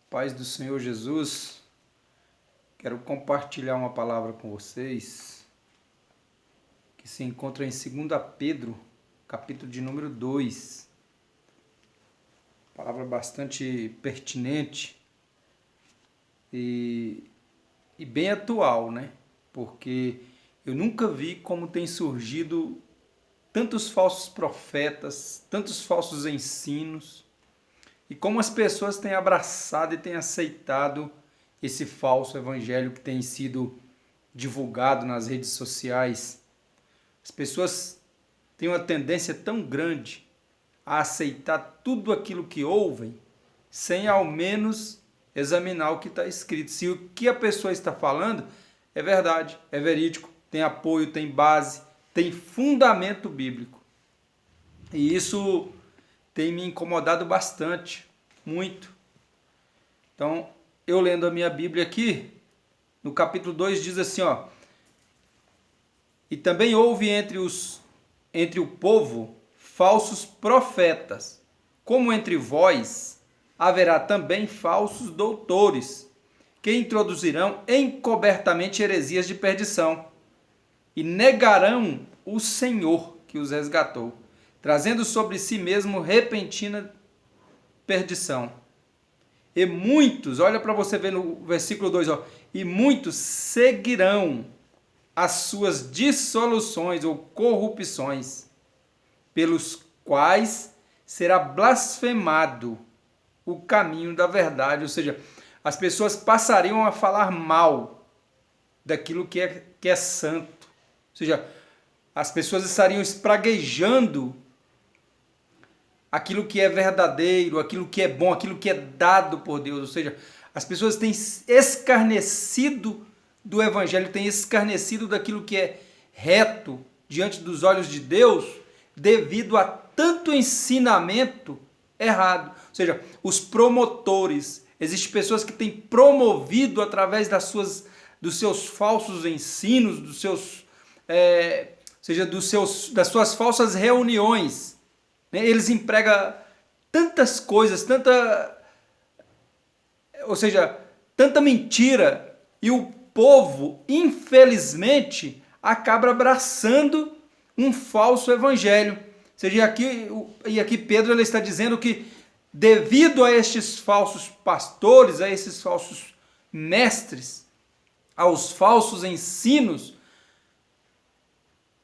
Paz do Senhor Jesus, quero compartilhar uma palavra com vocês que se encontra em 2 Pedro, capítulo de número 2. Palavra bastante pertinente e bem atual, né? Porque eu nunca vi como tem surgido tantos falsos profetas, tantos falsos ensinos, e como as pessoas têm abraçado e têm aceitado esse falso evangelho que tem sido divulgado nas redes sociais. As pessoas têm uma tendência tão grande a aceitar tudo aquilo que ouvem, sem ao menos examinar o que está escrito. Se o que a pessoa está falando é verdade, é verídico, tem apoio, tem base, tem fundamento bíblico. E isso tem me incomodado bastante, muito. Então, eu lendo a minha Bíblia aqui, no capítulo 2 diz assim, ó: E também houve entre o povo falsos profetas, como entre vós haverá também falsos doutores, que introduzirão encobertamente heresias de perdição, e negarão o Senhor que os resgatou, trazendo sobre si mesmo repentina perdição. E muitos, olha para você ver no versículo 2, ó, e muitos seguirão as suas dissoluções ou corrupções, pelos quais será blasfemado o caminho da verdade. Ou seja, as pessoas passariam a falar mal daquilo que é santo. Ou seja, as pessoas estariam espraguejando aquilo que é verdadeiro, aquilo que é bom, aquilo que é dado por Deus. Ou seja, as pessoas têm escarnecido do Evangelho, têm escarnecido daquilo que é reto diante dos olhos de Deus, devido a tanto ensinamento errado. Ou seja, os promotores, existem pessoas que têm promovido através dos seus falsos ensinos, das suas falsas reuniões. Eles empregam tantas coisas, tanta mentira, e o povo, infelizmente, acaba abraçando um falso evangelho. Ou seja, aqui Pedro ele está dizendo que, devido a estes falsos pastores, a esses falsos mestres, aos falsos ensinos,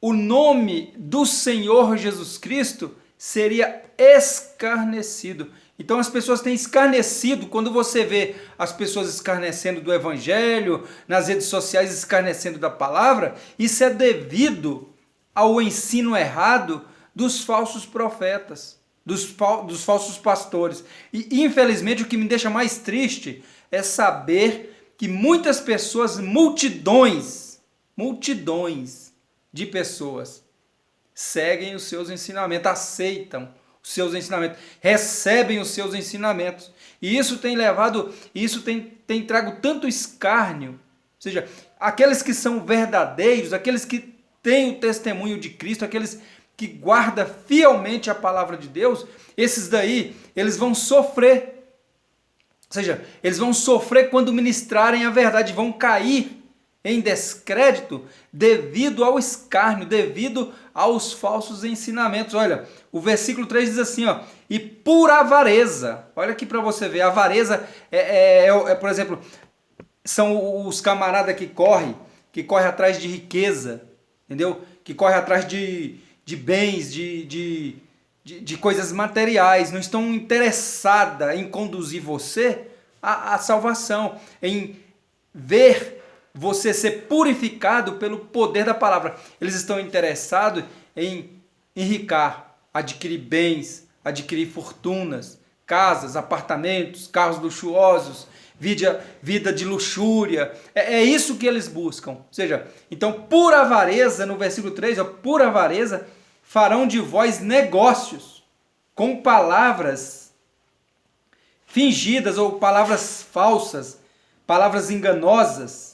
o nome do Senhor Jesus Cristo seria escarnecido. Então as pessoas têm escarnecido. Quando você vê as pessoas escarnecendo do Evangelho, nas redes sociais escarnecendo da palavra, isso é devido ao ensino errado dos falsos profetas, dos falsos pastores. E infelizmente o que me deixa mais triste é saber que muitas pessoas, multidões de pessoas, seguem os seus ensinamentos, aceitam os seus ensinamentos, recebem os seus ensinamentos. E isso tem trago tanto escárnio. Ou seja, aqueles que são verdadeiros, aqueles que têm o testemunho de Cristo, aqueles que guardam fielmente a palavra de Deus, esses daí, eles vão sofrer. Ou seja, eles vão sofrer quando ministrarem a verdade, vão cair em descrédito devido ao escárnio, devido aos falsos ensinamentos. Olha, o versículo 3 diz assim, ó: e por avareza. Olha aqui para você ver, a avareza por exemplo, são os camaradas que correm atrás de riqueza, entendeu? Que correm atrás de bens, de coisas materiais, não estão interessadas em conduzir você à salvação, em ver você ser purificado pelo poder da palavra. Eles estão interessados em enricar, adquirir bens, adquirir fortunas, casas, apartamentos, carros luxuosos, vida de luxúria. É isso que eles buscam. Ou seja, então, por avareza, no versículo 3, ó, por avareza, farão de vós negócios com palavras fingidas ou palavras falsas, palavras enganosas,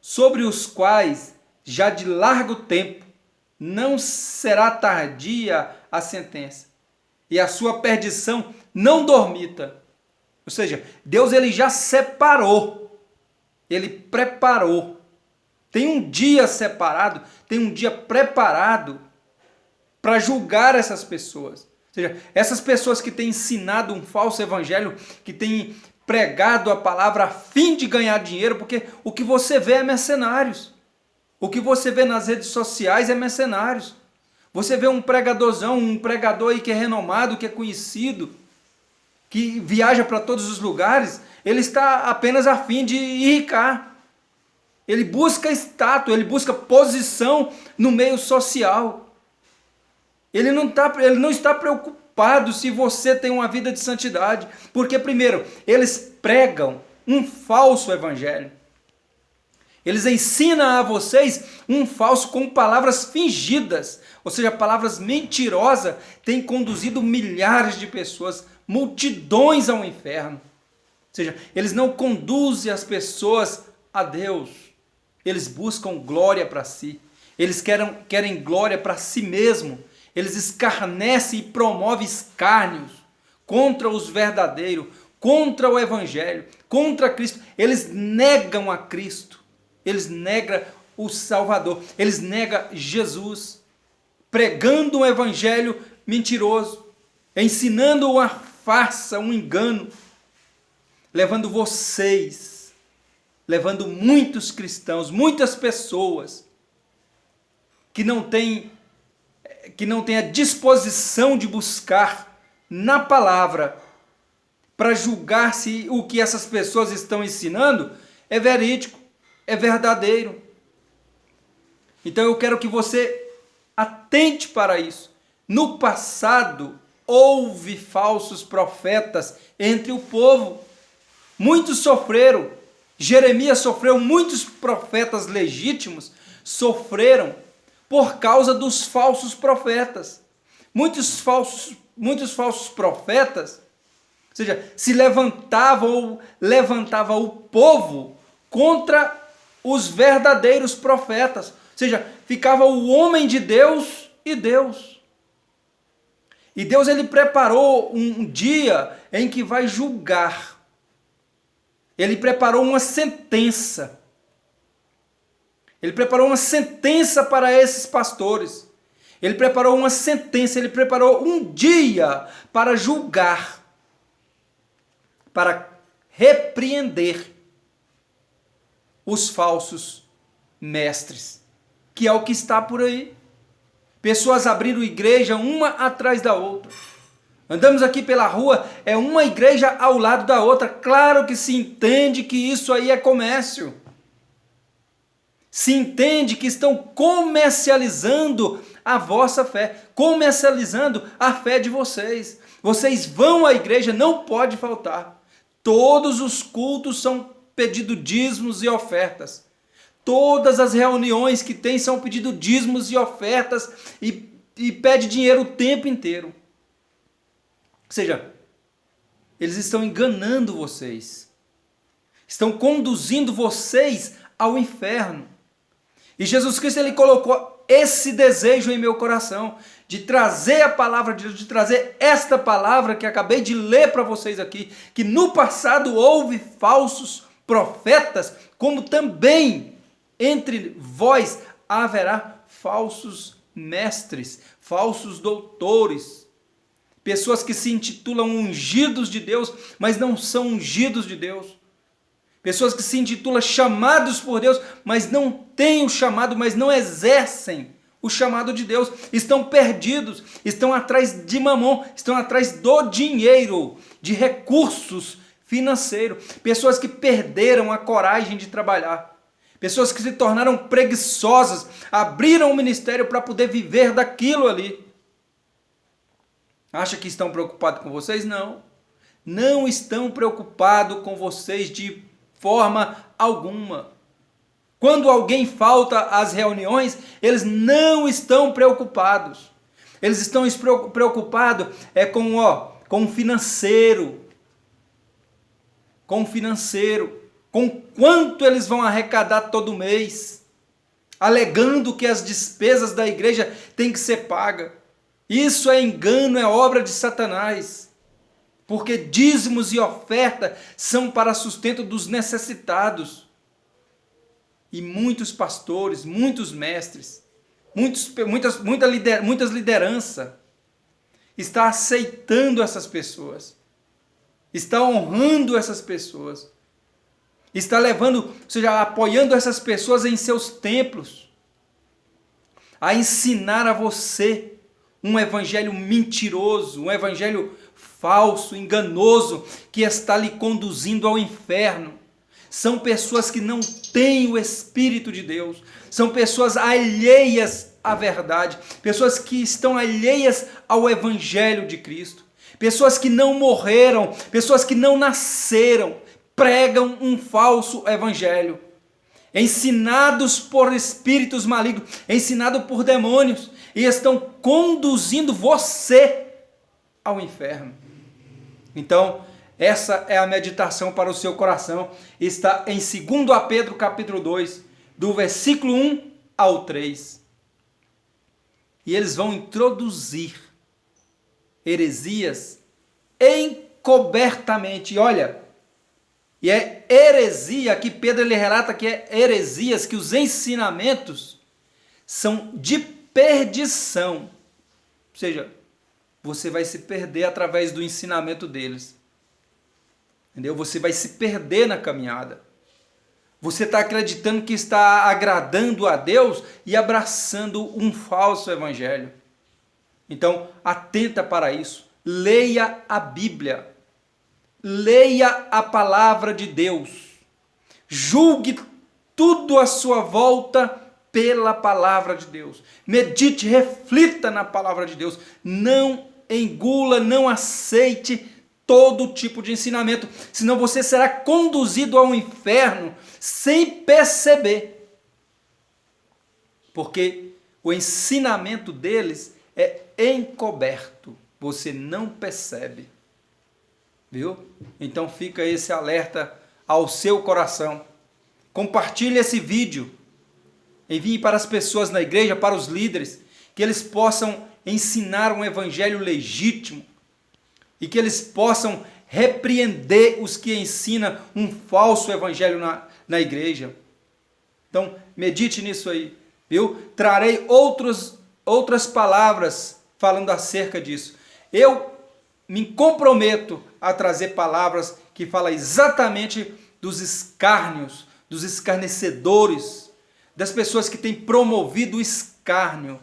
sobre os quais já de largo tempo não será tardia a sentença, e a sua perdição não dormita. Ou seja, Deus ele já separou, ele preparou. Tem um dia separado, tem um dia preparado para julgar essas pessoas. Ou seja, essas pessoas que têm ensinado um falso evangelho, que têm pregado a palavra a fim de ganhar dinheiro, porque o que você vê é mercenários. O que você vê nas redes sociais é mercenários. Você vê um pregadorzão, um pregador aí que é renomado, que é conhecido, que viaja para todos os lugares, ele está apenas a fim de enricar. Ele busca status, ele busca posição no meio social. Ele não está preocupado se você tem uma vida de santidade, porque primeiro, eles pregam um falso evangelho. Eles ensinam a vocês um falso com palavras fingidas, ou seja, palavras mentirosas têm conduzido milhares de pessoas, multidões ao inferno. Ou seja, eles não conduzem as pessoas a Deus, eles buscam glória para si, eles querem glória para si mesmo, eles escarnecem e promovem escárnios contra os verdadeiros, contra o Evangelho, contra Cristo. Eles negam a Cristo, eles negam o Salvador, eles negam Jesus, pregando um Evangelho mentiroso, ensinando uma farsa, um engano, levando muitos cristãos, muitas pessoas que não têm a disposição de buscar na palavra para julgar se o que essas pessoas estão ensinando é verídico, é verdadeiro. Então eu quero que você atente para isso. No passado, houve falsos profetas entre o povo. Muitos sofreram. Jeremias sofreu, muitos profetas legítimos sofreram por causa dos falsos profetas. Muitos falsos profetas, ou seja, se levantava o povo contra os verdadeiros profetas. Ou seja, ficava o homem de Deus e Deus. E Deus ele preparou um dia em que vai julgar. Ele preparou uma sentença. Ele preparou uma sentença para esses pastores. Ele preparou uma sentença, ele preparou um dia para julgar, para repreender os falsos mestres, que é o que está por aí. Pessoas abriram igreja uma atrás da outra. Andamos aqui pela rua, é uma igreja ao lado da outra. Claro que se entende que isso aí é comércio. Se entende que estão comercializando a vossa fé, comercializando a fé de vocês. Vocês vão à igreja, não pode faltar. Todos os cultos são pedido dízimos e ofertas. Todas as reuniões que tem são pedido dízimos e ofertas e pede dinheiro o tempo inteiro. Ou seja, eles estão enganando vocês. Estão conduzindo vocês ao inferno. E Jesus Cristo ele colocou esse desejo em meu coração, de trazer a palavra de Deus, de trazer esta palavra que acabei de ler para vocês aqui, que no passado houve falsos profetas, como também entre vós haverá falsos mestres, falsos doutores, pessoas que se intitulam ungidos de Deus, mas não são ungidos de Deus. Pessoas que se intitulam chamados por Deus, mas não têm o chamado, mas não exercem o chamado de Deus. Estão perdidos, estão atrás de mamon, estão atrás do dinheiro, de recursos financeiros. Pessoas que perderam a coragem de trabalhar. Pessoas que se tornaram preguiçosas, abriram o ministério para poder viver daquilo ali. Acha que estão preocupados com vocês? Não. Não estão preocupados com vocês de forma alguma. Quando alguém falta às reuniões, eles não estão preocupados. Eles estão preocupados com o financeiro. Com o financeiro. Com quanto eles vão arrecadar todo mês. Alegando que as despesas da igreja têm que ser pagas. Isso é engano, é obra de Satanás. porque dízimos e oferta são para sustento dos necessitados. E muitos pastores, muitos mestres, muitas lideranças está aceitando essas pessoas, está honrando essas pessoas, está levando, ou seja, apoiando essas pessoas em seus templos, a ensinar a você um evangelho mentiroso, um evangelho falso, enganoso, que está lhe conduzindo ao inferno. São pessoas que não têm o Espírito de Deus, são pessoas alheias à verdade, pessoas que estão alheias ao Evangelho de Cristo, pessoas que não morreram, pessoas que não nasceram, pregam um falso evangelho, ensinados por espíritos malignos, ensinados por demônios, e estão conduzindo você ao inferno. Então, essa é a meditação para o seu coração, está em 2 Pedro capítulo 2, do versículo 1 ao 3. E eles vão introduzir heresias encobertamente. Olha, e é heresia que Pedro ele relata que é heresias, que os ensinamentos são de perdição. Ou seja, você vai se perder através do ensinamento deles. Entendeu? Você vai se perder na caminhada. Você está acreditando que está agradando a Deus e abraçando um falso evangelho. Então, atenta para isso. Leia a Bíblia. Leia a palavra de Deus. Julgue tudo à sua volta pela palavra de Deus. Medite, reflita na palavra de Deus. Não engula, não aceite todo tipo de ensinamento, senão você será conduzido ao inferno sem perceber. Porque o ensinamento deles é encoberto, você não percebe. Viu? Então fica esse alerta ao seu coração. Compartilhe esse vídeo. Envie para as pessoas na igreja, para os líderes, que eles possam ensinar um evangelho legítimo e que eles possam repreender os que ensinam um falso evangelho na igreja. Então, medite nisso aí, viu? Trarei outras palavras falando acerca disso. Eu me comprometo a trazer palavras que falam exatamente dos escárnios, dos escarnecedores, das pessoas que têm promovido o escárnio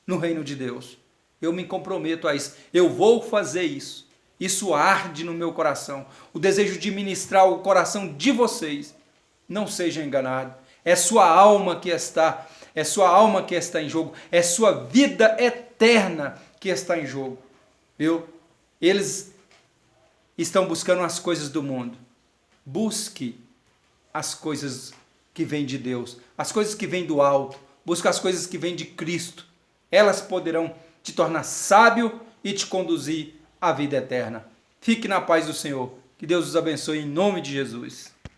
no reino de Deus. Eu me comprometo a isso. Eu vou fazer isso. Isso arde no meu coração. O desejo de ministrar o coração de vocês. Não seja enganado. É sua alma que está em jogo. É sua vida eterna que está em jogo. Viu? Eles estão buscando as coisas do mundo. Busque as coisas que vêm de Deus, as coisas que vêm do alto. Busque as coisas que vêm de Cristo. Elas poderão te tornar sábio e te conduzir à vida eterna. Fique na paz do Senhor. Que Deus os abençoe em nome de Jesus.